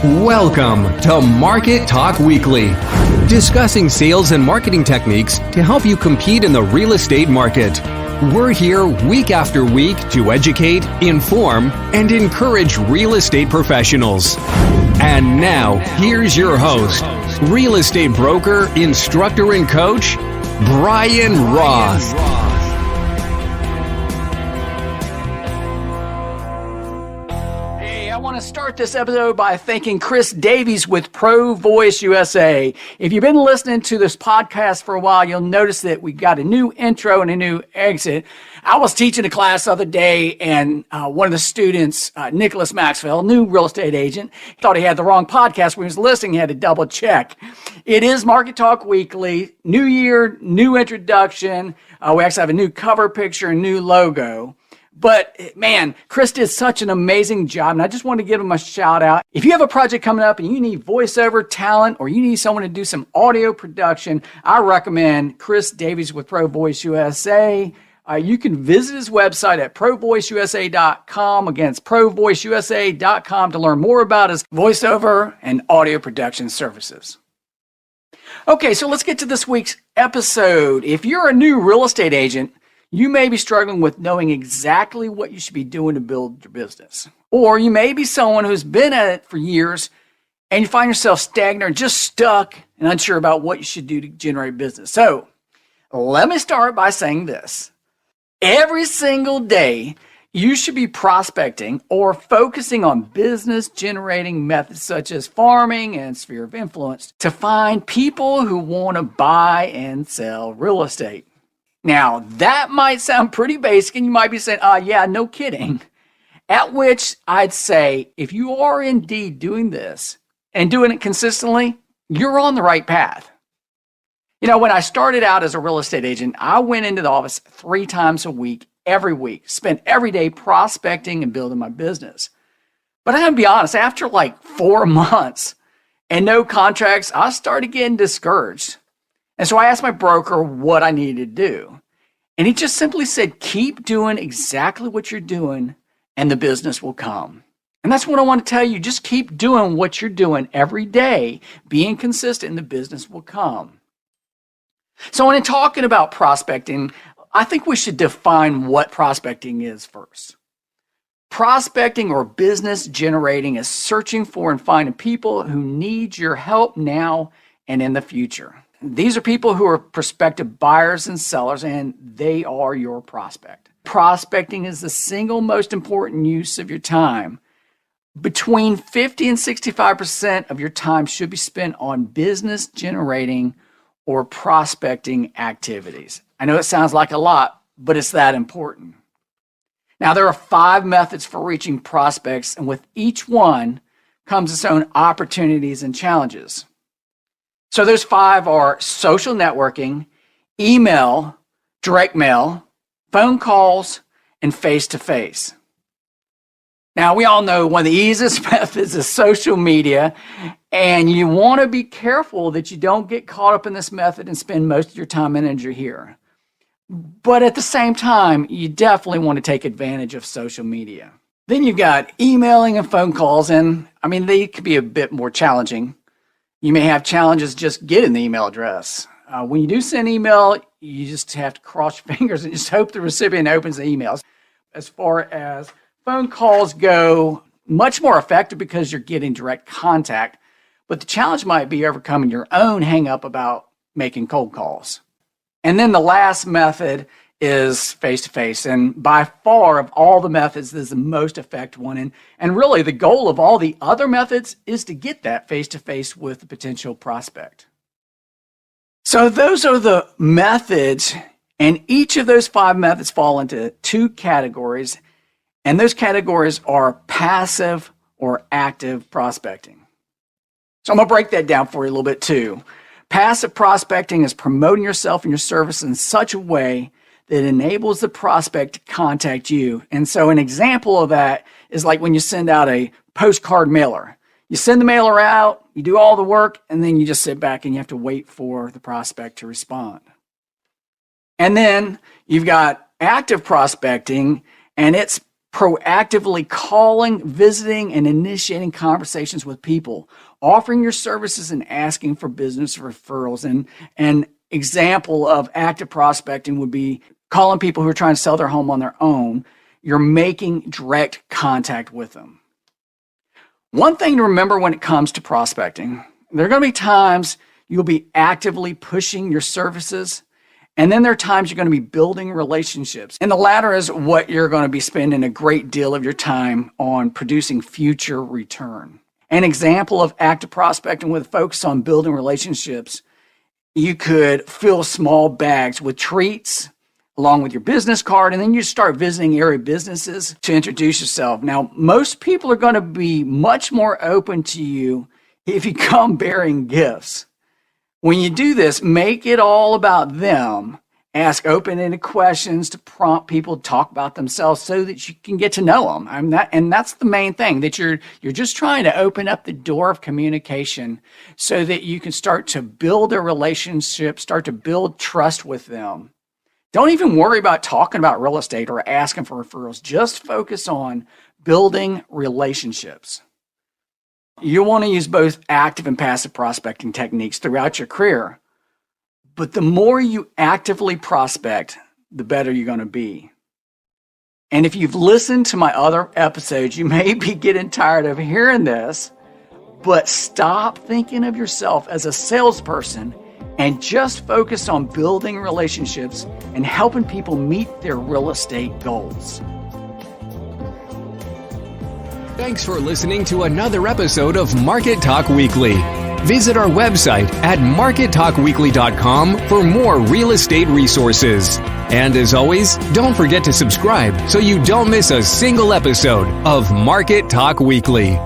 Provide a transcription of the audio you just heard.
Welcome to Market Talk Weekly, discussing sales and marketing techniques to help you compete in the real estate market. We're here week after week to educate, inform, and encourage real estate professionals. And now, here's your host, real estate broker, instructor, and coach, Bryon Roth. I want to start this episode by thanking Chris Davies with Pro Voice USA. If you've been listening to this podcast for a while, you'll notice that we got a new intro and a new exit. I was teaching a class the other day, and one of the students, Nicholas Maxwell, new real estate agent, thought he had the wrong podcast when he was listening. He had to double check. It is Market Talk Weekly, new year, new introduction. We actually have a new cover picture, a new logo. But man, Chris did such an amazing job, and I just want to give him a shout out. If you have a project coming up and you need voiceover talent or you need someone to do some audio production, I recommend Chris Davies with Pro Voice USA. You can visit his website at provoiceusa.com. Again, it's provoiceusa.com to learn more about his voiceover and audio production services. Okay, so let's get to this week's episode. If you're a new real estate agent, you may be struggling with knowing exactly what you should be doing to build your business. Or you may be someone who's been at it for years and you find yourself stagnant or just stuck and unsure about what you should do to generate business. So let me start by saying this. Every single day, you should be prospecting or focusing on business generating methods such as farming and sphere of influence to find people who want to buy and sell real estate. Now, that might sound pretty basic, and you might be saying, yeah, no kidding. At which I'd say, if you are indeed doing this and doing it consistently, you're on the right path. You know, when I started out as a real estate agent, I went into the office 3 times a week, every week, spent every day prospecting and building my business. But I'm going to be honest, after like 4 months and no contracts, I started getting discouraged. And so I asked my broker what I needed to do. And he just simply said, keep doing exactly what you're doing and the business will come. And that's what I want to tell you. Just keep doing what you're doing every day, being consistent, and the business will come. So when I'm talking about prospecting, I think we should define what prospecting is first. Prospecting or business generating is searching for and finding people who need your help now and in the future. These are people who are prospective buyers and sellers, and they are your prospect. Prospecting is the single most important use of your time. Between 50 and 65% of your time should be spent on business generating or prospecting activities. I know it sounds like a lot, but it's that important. Now, there are 5 methods for reaching prospects, and with each one comes its own opportunities and challenges. So those 5 are social networking, email, direct mail, phone calls, and face-to-face. Now, we all know one of the easiest methods is social media, and you want to be careful that you don't get caught up in this method and spend most of your time and energy here. But at the same time, you definitely want to take advantage of social media. Then you've got emailing and phone calls, and they could be a bit more challenging. You may have challenges just getting the email address. When you do send email, you just have to cross your fingers and just hope the recipient opens the emails. As far as phone calls go, much more effective because you're getting direct contact, but the challenge might be overcoming your own hang up about making cold calls. And then the last method is face-to-face, and by far of all the methods, this is the most effective one. And really, the goal of all the other methods is to get that face-to-face with the potential prospect. So those are the methods, and each of those 5 methods fall into 2 categories, and those categories are passive or active prospecting. So I'm going to break that down for you a little bit too. Passive prospecting is promoting yourself and your service in such a way that enables the prospect to contact you. And so an example of that is like when you send out a postcard mailer. You send the mailer out, you do all the work, and then you just sit back and you have to wait for the prospect to respond. And then you've got active prospecting, and it's proactively calling, visiting, and initiating conversations with people, offering your services and asking for business referrals. And an example of active prospecting would be calling people who are trying to sell their home on their own. You're making direct contact with them. One thing to remember when it comes to prospecting, there are going to be times you'll be actively pushing your services, and then there are times you're going to be building relationships. And the latter is what you're going to be spending a great deal of your time on, producing future return. An example of active prospecting with a focus on building relationships, you could fill small bags with treats along with your business card, and then you start visiting area businesses to introduce yourself. Now, most people are going to be much more open to you if you come bearing gifts. When you do this, make it all about them. Ask open-ended questions to prompt people to talk about themselves so that you can get to know them. And that's the main thing, that you're just trying to open up the door of communication so that you can start to build a relationship, start to build trust with them. Don't even worry about talking about real estate or asking for referrals. Just focus on building relationships. You'll want to use both active and passive prospecting techniques throughout your career. But the more you actively prospect, the better you're going to be. And if you've listened to my other episodes, you may be getting tired of hearing this, but stop thinking of yourself as a salesperson and just focus on building relationships and helping people meet their real estate goals. Thanks for listening to another episode of Market Talk Weekly. Visit our website at markettalkweekly.com for more real estate resources. And as always, don't forget to subscribe so you don't miss a single episode of Market Talk Weekly.